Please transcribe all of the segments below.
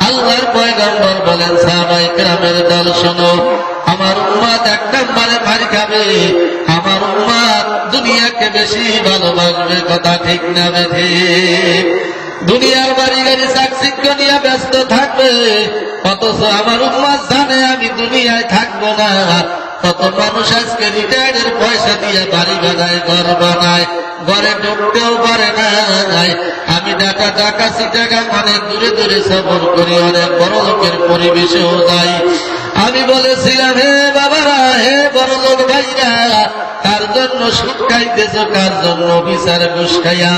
আল্লাহর পয়গম্বর বলেন, সাহাবায়ে কেরামের দল শোনো, আমার উম্মত এক নম্বরে মার খাবে, আমার উম্মত দুনিয়াকে বেশি ভালোবাসবে। কথা ঠিক না বেঠিক? দুনিয়ার বাড়ি গাড়ি চাকচিক্য নিয়ে ব্যস্ত থাকবে, অথচ আমার উম্মত জানে আমি দুনিয়ায় থাকবো না। কত মানুষ আজকে রিটায়ার্ডের পয়সা দিয়ে বাড়ি বানায়, ঘর বানায়, ঘরে ঢুকতেও পারে না। আমি ঢাকা চিটাগাং অনেক দূরে দূরে সফর করি, অনেক বড় লোকের পরিবেশেও যাই। আমি বলেছিলাম, হে বাবারা, হে বড় লোক ভাইরা, কার জন্য সুদ খাইতেছ, কার জন্য বিচার ঘুষ খাইয়া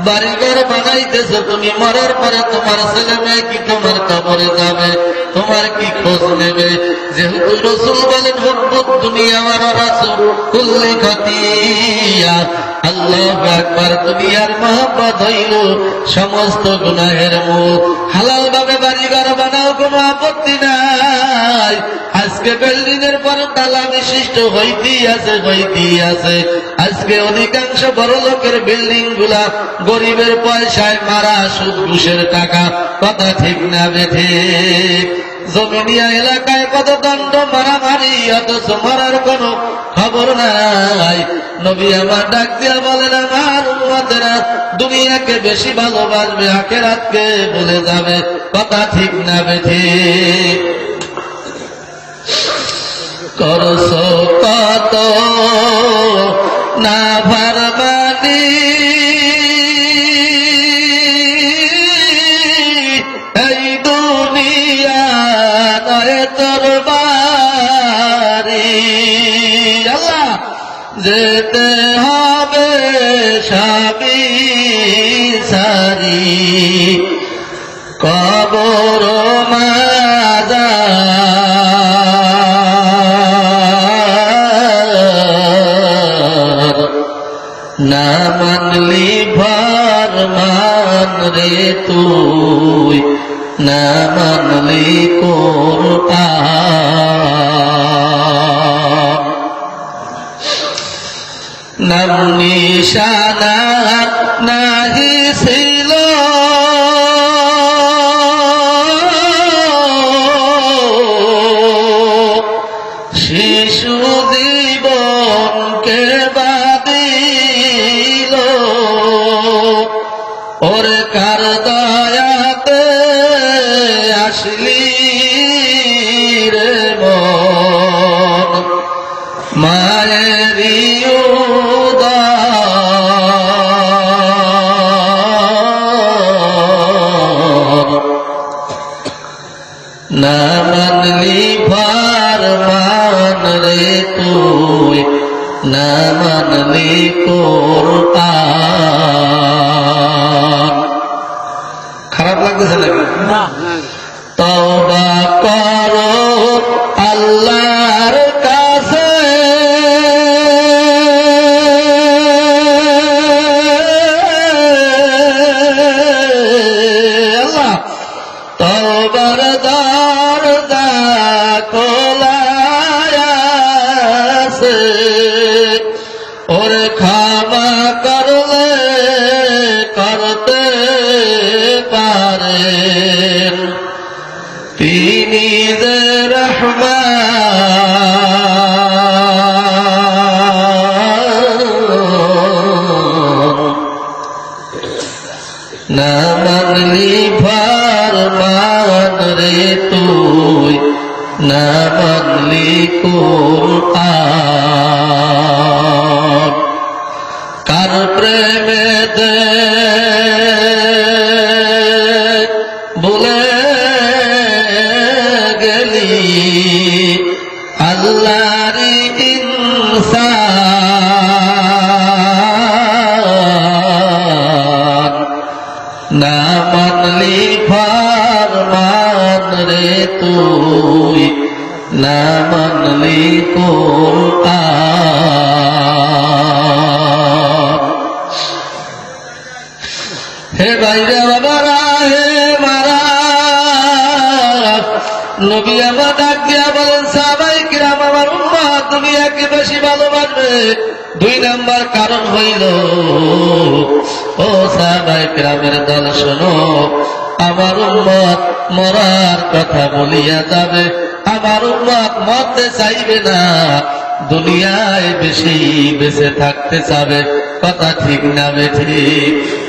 বাড়িঘর বানাইতেছ? তুমি মরার পরে তোমার ছেলে মেয়ে কি তোমার কবরে যাবে? তোমার কি খোঁজ নেবে? যেহেতু রাসূল বলেন, হুব্বুদ দুনিয়া ওয়া রাসূল কুল্লি খাতিয়া, আল্লাহু আকবার, দুনিয়ার মহব্বত হইল সমস্ত গুনাহের মূল। হালাল ভাবে বাড়িঘর বানাও, কোনো আপত্তি নাই। আজকে বিল্ডিং এর পর তালা বিশিষ্ট হইতেই আছে। আজকে অধিকাংশ বড় লোকের বিল্ডিং গুলা গরিবের পয়সায় মারা, সুদ ঘুষের টাকা। কথা ঠিক না বেঠিক? জমিনিয়া এলাকায় কত দণ্ড মারামারি, অথচ মরার কোনো খবর নাই। নবী আমার ডাক দিয়া বলেন, আমার উম্মতেরা দুনিয়াকে বেশি ভালোবাসবে, আখিরাতকে ভুলে যাবে। কথা ঠিক না বেঠিক? করছো কত না ভারবানি, এই দুনিয়া নয় তোর বাড়ি। আল্লাহ, যেতে হবে সবই সারি, কবর মাজার, না মানলি ফরমান রে তুই, না মানলি কোরআন। নাম নিশানা নাহি ছিল, শিশু জীবনকে বাদিল, ওরে কার দয়াতে আসলি রে মন, মায়েরি উদর, না মানলি ফরমান রে তুই, না মানলি কোরআন। খারাপ লাগতেছে নাকি? তওবা করো আল্লাহর কাছে, আল্লাহ তওবার দরজা খোলা আছে, ওরে ক্ষমা করলে করতে পারেন তিনি যে রহমান। না মানলি ফরমান রে তুই, না মানলি কোরআন। কার প্রেমেতে ভুলে গেলি আল্লাহর ইনসান, না মানলি ফরমান রে তুই, না মানলি কোরআন। হে ভাইরা বাবারা, হে মারা, নবী আমার ডাক দিয়া বলেন, সাহাবায়ে কিরাম, আমার উম্মত দুনিয়াকে বেশি ভালোবাসবে। 2 নাম্বার কারণ হইল, ও সাহাবায়ে কিরামের দল শোনো, আমার উম্মত মরার কথা বলিয়া যাবে, আমার উম্মত মরতে চাইবে না, দুনিয়ায় বেশি বেঁচে থাকতে চাবে। কথা ঠিক না বেঠিক?